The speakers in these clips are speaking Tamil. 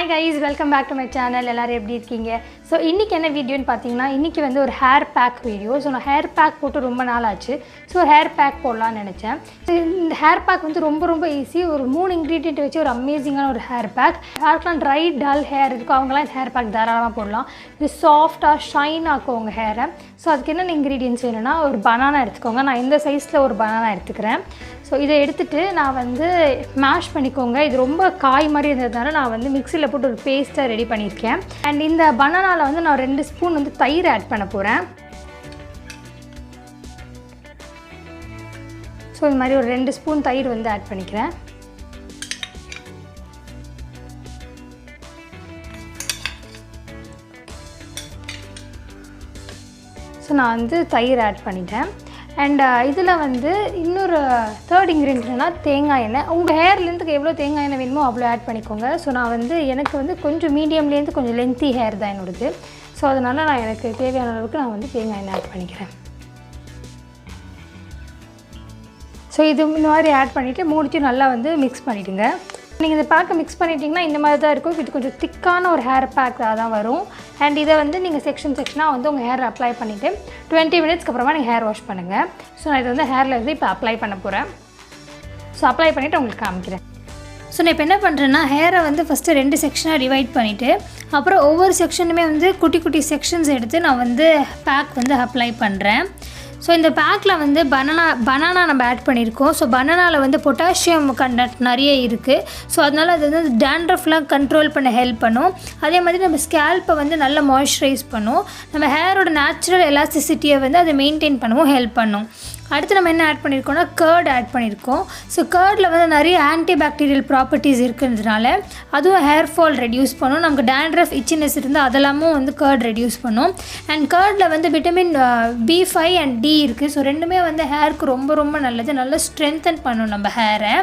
Hi guys, welcome back to my channel. எல்லாரும் எப்படி இருக்கீங்க? So இன்னைக்கு என்ன வீடியோன்னு பாத்தீங்கன்னா இன்னைக்கு வந்து ஒரு ஹேர் பேக் வீடியோ. So நான் ஹேர் பேக் போட்டு ரொம்ப நாள் ஆச்சு. So ஹேர் பேக் போடலாம்னு நினைச்சேன். So இந்த ஹேர் பேக் வந்து ரொம்ப ஈஸி. ஒரு 3 இன்கிரிடியன்ட் வச்சு ஒரு அமேசிங்கான ஒரு ஹேர் பேக். யாருக்கெல்லாம் ட்ரை டல் ஹேர் இருக்கோ அவங்கலாம் இந்த ஹேர் பேக் தாராளமா போடலாம். இது சாஃப்ட்டா ஷைன் ஆக்கும் உங்க ஹேரை. So அதுக்கு என்னென்ன இன்கிரிடியன்ட்ஸ் வேணும்னா ஒரு பனானா எடுத்துக்கோங்க. நான் இந்த சைஸ்ல ஒரு பனானா எடுத்துக்கிறேன். ஸோ இதை எடுத்துகிட்டு நான் வந்து மேஷ் பண்ணிக்கோங்க. இது ரொம்ப காய் மாதிரி இருந்ததுனால நான் வந்து மிக்சியில் போட்டு ஒரு பேஸ்ட்டாக ரெடி பண்ணியிருக்கேன். அண்ட் இந்த பனானாவில் வந்து நான் 2 ஸ்பூன் வந்து தயிர் ஆட் பண்ண போகிறேன். ஸோ இது மாதிரி ஒரு 2 ஸ்பூன் தயிர் வந்து ஆட் பண்ணிக்கிறேன். ஸோ நான் வந்து தயிர் ஆட் பண்ணிட்டேன். அண்ட் இதில் வந்து இன்னொரு தேர்ட் இன்க்ரீடியன்ட் என்னன்னா தேங்காய் எண்ணெய். உங்கள் ஹேர்லேருந்து எவ்வளோ தேங்காய் எண்ணெய் வேணுமோ அவ்வளோ ஆட் பண்ணிக்கோங்க. ஸோ நான் வந்து எனக்கு வந்து கொஞ்சம் மீடியம்லேருந்து கொஞ்சம் லென்த்தி ஹேர் தான் என்னோடது. ஸோ அதனால் நான் எனக்கு தேவையான அளவுக்கு நான் வந்து தேங்காய் எண்ணெய் ஆட் பண்ணிக்கிறேன். ஸோ இது இந்த மாதிரி ஆட் பண்ணிவிட்டு மூணுத்தையும் நல்லா வந்து மிக்ஸ் பண்ணிவிடுங்க. நீங்கள் இந்த பேக்கை மிக்ஸ் பண்ணிட்டீங்கன்னா இந்த மாதிரி தான் இருக்கும். இது கொஞ்சம் திக்கான ஒரு ஹேர் பேக்காக தான் வரும். அண்ட் இதை வந்து நீங்கள் செக்ஷனாக வந்து உங்கள் ஹேர் அப்ளை பண்ணிவிட்டு 20 மினிட்ஸ்க்கு அப்புறமா நீங்கள் ஹேர் வாஷ் பண்ணுங்கள். ஸோ நான் இதை வந்து ஹேரில் வந்து இப்போ அப்ளை பண்ண போகிறேன். ஸோ அப்ளை பண்ணிவிட்டு உங்களுக்கு காமிக்கிறேன். ஸோ நான் இப்போ என்ன பண்ணுறேன்னா ஹேரை வந்து ஃபஸ்ட்டு 2 செக்ஷனாக டிவைட் பண்ணிவிட்டு அப்புறம் ஒவ்வொரு செக்ஷனுமே வந்து குட்டி செக்ஷன்ஸ் எடுத்து நான் வந்து பேக் வந்து அப்ளை பண்ணுறேன். ஸோ இந்த பேக்கில் வந்து பனானா நம்ம ஆட் பண்ணியிருக்கோம். ஸோ பனானாவில் வந்து பொட்டாசியம் கண்டென்ட் நிறைய இருக்குது. ஸோ அதனால் அது வந்து dandruffலாம் கண்ட்ரோல் பண்ண ஹெல்ப் பண்ணும். அதே மாதிரி நம்ம ஸ்கேல்ப்பை வந்து நல்லா மாய்ஸ்சரைஸ் பண்ணும். நம்ம ஹேரோட நேச்சுரல் எலாஸ்டிசிட்டியை வந்து அதை மெயின்டைன் பண்ணவும் ஹெல்ப் பண்ணும். அடுத்து நம்ம என்ன ஆட் பண்ணியிருக்கோம்னா கர்ட் ஆட் பண்ணியிருக்கோம். ஸோ கர்டில் வந்து நிறைய ஆன்டிபாக்டீரியல் ப்ராப்பர்ட்டிஸ் இருக்கிறதுனால அதுவும் ஹேர் ஃபால் ரெடியூஸ் பண்ணும். நமக்கு dandruff இச்சினஸ் இருந்தால் அதெல்லாமும் வந்து கர்ட் ரெடியூஸ் பண்ணும். அண்ட் கர்டில் வந்து விட்டமின் B5 அண்ட் D இருக்குது. ஸோ ரெண்டுமே வந்து ஹேருக்கு ரொம்ப நல்லது. நல்லா ஸ்ட்ரென்தன் பண்ணும் நம்ம ஹேரை.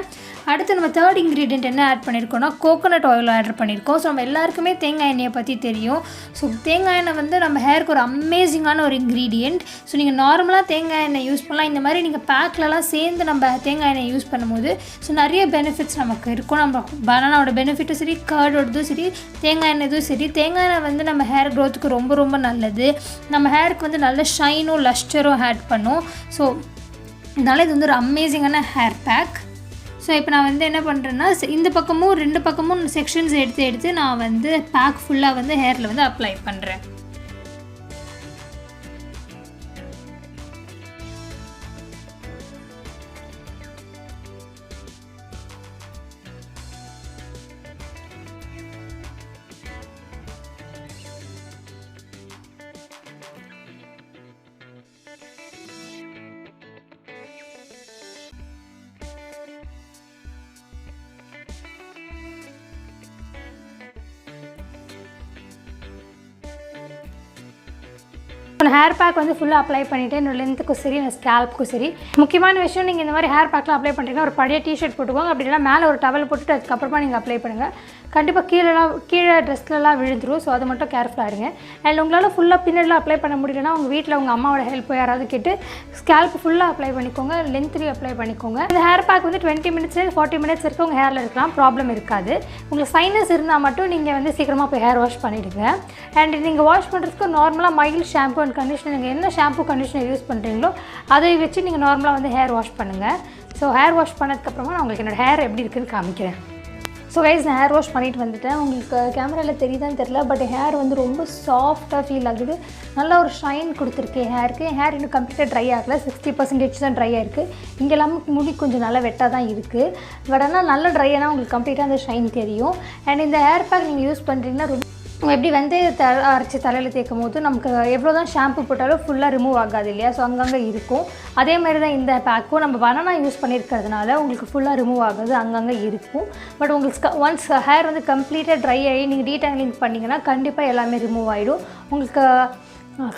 அடுத்து நம்ம தேர்ட் இன்க்ரீடியன்ட் என்ன ஆட் பண்ணியிருக்கோம்னா கோகோனட் ஆயில் ஆட் பண்ணியிருக்கோம். ஸோ நம்ம எல்லாருக்குமே தேங்காய் எண்ணெயை பற்றி தெரியும். ஸோ தேங்காய் எண்ணெய் வந்து நம்ம ஹேருக்கு ஒரு அமேசிங்கான ஒரு இன்க்ரீடியன்ட். ஸோ நீங்கள் நார்மலாக தேங்காய் எண்ணெய் யூஸ் பண்ணலாம். இந்த மாதிரி நீங்கள் பேக்லலாம் சேர்ந்து நம்ம தேங்காய் எண்ணெய் யூஸ் பண்ணும்போது ஸோ நிறைய பெனிஃபிட்ஸ் நமக்கு இருக்கும். நம்ம பனானாவோட பெனிஃபிட்டும் சரி, கர்டோடதும் சரி, தேங்காய் எண்ணெயும் சரி. தேங்காய் எண்ணெய் வந்து நம்ம ஹேர் க்ரோத்துக்கு ரொம்ப நல்லது. நம்ம ஹேருக்கு வந்து நல்ல ஷைனும் லஸ்டரும் ஆட் பண்ணும். ஸோ இதனால் இது வந்து ஒரு அமேசிங்கான ஹேர் பேக். ஸோ இப்போ நான் வந்து என்ன பண்ணுறேன்னா இந்த பக்கமும் 2 பக்கமும் செக்ஷன்ஸ் எடுத்து நான் வந்து பேக் ஃபுல்லாக வந்து ஹேரில் வந்து அப்ளை பண்ணுறேன். ஹேர் பேக் வந்து ஃபுல்லாக அப்ளை பண்ணிவிட்டு என்னோட லென்த்துக்கும் சரி நான் ஸ்கேல்ப்புக்கும் சரி. முக்கியமான விஷயம் நீங்கள் இந்த மாதிரி ஹேர் பேக்லாம் அப்ளை பண்ணுறீங்கன்னா ஒரு பழைய டிஷர்ட் போட்டுக்கோங்க. அப்படி இல்லைனா மேலே ஒரு டவல் போட்டுட்டு அதுக்கப்புறமா நீங்கள் அப்ளை பண்ணுங்கள். கண்டிப்பாக கீழே ட்ரெஸ்லலாம் விழுந்துரும். ஸோ அது மட்டும் கேர்ஃபுல்லாக இருங்க. அண்ட் உங்களால் ஃபுல்லாக பின்னாடிலாம் அப்ளை பண்ண முடியலன்னா உங்கள் வீட்டில் உங்கள் அம்மாவோட ஹெல்ப் யாராவது கேட்டு ஸ்கேல்ப் ஃபுல்லாக அப்ளை பண்ணிக்கோங்க. லென்த்லேயும் அப்ளை பண்ணிக்கோங்க. இந்த ஹேர் பேக் வந்து 20 மினிட்ஸ்லேருந்து 40 மினிட்ஸ் வரைக்கும் உங்கள் ஹேரில் இருக்கலாம். ப்ராப்ளம் இருக்காது. உங்களுக்கு சைனஸ் இருந்தால் மட்டும் நீங்கள் வந்து சீக்கிரமாக போய் ஹேர் வாஷ் பண்ணிவிடுங்க. அண்ட் நீங்கள் வாஷ் பண்ணுறதுக்கு நார்மலாக மைல்ட் ஷாம்பு அண்ட் கண்டிஷனர் நீங்கள் என்ன ஷாம்பு கண்டிஷனர் யூஸ் பண்ணுறீங்களோ அதை வச்சு நீங்கள் நார்மலாக வந்து ஹேர் வாஷ் பண்ணுங்கள். ஸோ ஹேர் வாஷ் பண்ணதுக்கப்புறமா நான் உங்களுக்கு என்னோடய ஹேர் எப்படி இருக்குதுன்னு காமிக்கிறேன். ஸோ கைஸ் நான் ஹேர் வாஷ் பண்ணிட்டு வந்துட்டேன். உங்களுக்கு கேமராவில் தெரியுதான்னு தெரில, பட் ஹேர் வந்து ரொம்ப சாஃப்டாக ஃபீல் ஆகுது. நல்லா ஒரு ஷைன் கொடுத்துருக்கு ஹேருக்கு. ஹேர் இன்னும் கம்ப்ளீட்டாக ட்ரை ஆகலை. 60% தான் ட்ரை ஆகிருக்கு. இங்கே எல்லாமே முடி கொஞ்சம் நல்லா வெட்டாக தான் இருக்குது. பட் ஆனால் நல்லா ட்ரை ஆனால் உங்களுக்கு கம்ப்ளீட்டாக அந்த ஷைன் தெரியும். அண்ட் இந்த ஹேர் பேக் நீங்கள் யூஸ் பண்ணுறீங்கன்னா எப்படி வெந்தயத்தை அரைச்சி தலையில் தேய்க்கும் போது நமக்கு எவ்வளோ தான் ஷாம்பு போட்டாலும் ஃபுல்லாக ரிமூவ் ஆகாது இல்லையா? ஸோ அங்கங்கே இருக்கும். அதே மாதிரி தான் இந்த பேக்கும் நம்ம பனானா யூஸ் பண்ணியிருக்கிறதுனால உங்களுக்கு ஃபுல்லாக ரிமூவ் ஆகாது, அங்கங்கே இருக்கும். பட் உங்களுக்கு ஒன்ஸ் ஹேர் வந்து கம்ப்ளீட்டாக ட்ரை ஆகி நீங்கள் டீடாங்கிங் பண்ணிங்கன்னா கண்டிப்பாக எல்லாமே ரிமூவ் ஆகிடும். உங்களுக்கு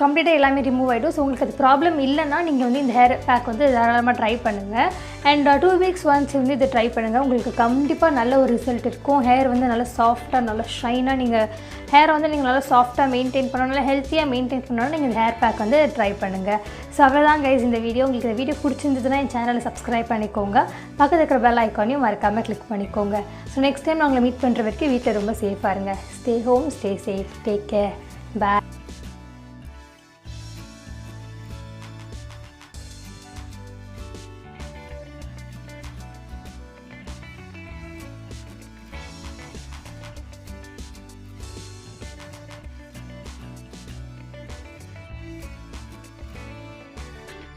கம்ப்ளீட்டாக எல்லாமே ரிமூவ் ஆகிடும். ஸோ உங்களுக்கு அது ப்ராப்ளம் இல்லைன்னா நீங்கள் வந்து இந்த ஹேர் பேக் வந்து தாராளமாக ட்ரை பண்ணுங்கள். அண்ட் 2 வீக்ஸ் ஒன்ஸ் வந்து இதை ட்ரை பண்ணுங்கள். உங்களுக்கு கண்டிப்பாக நல்ல ஒரு ரிசல்ட் இருக்கும். ஹேர் வந்து நல்லா சாஃப்டாக நல்லா ஷைனாக நீங்கள் ஹேரை வந்து நீங்கள் நல்லா சாஃப்டாக மெயின்டைன் பண்ணணும், நல்லா ஹெல்த்தியாக மெயின்டைன் பண்ணணும். நீங்கள் இந்த ஹேர் பேக் வந்து ட்ரை பண்ணுங்கள். ஸோ அவ்வளோதான் கைஸ் இந்த வீடியோ. உங்களுக்கு இந்த வீடியோ பிடிச்சிருந்ததுன்னா என் சேனலை சப்ஸ்கிரைப் பண்ணிக்கோங்க. பக்கத்தில் இருக்கிற பெல் ஐக்கானையும் மறக்காமல் கிளிக் பண்ணிக்கோங்க. ஸோ நெக்ஸ்ட் டைம் நான் உங்களை மீட் பண்ணுற வரைக்கும் வீட்டில் ரொம்ப சேஃபாக இருங்க. Stay home, stay safe, take care, பாய்.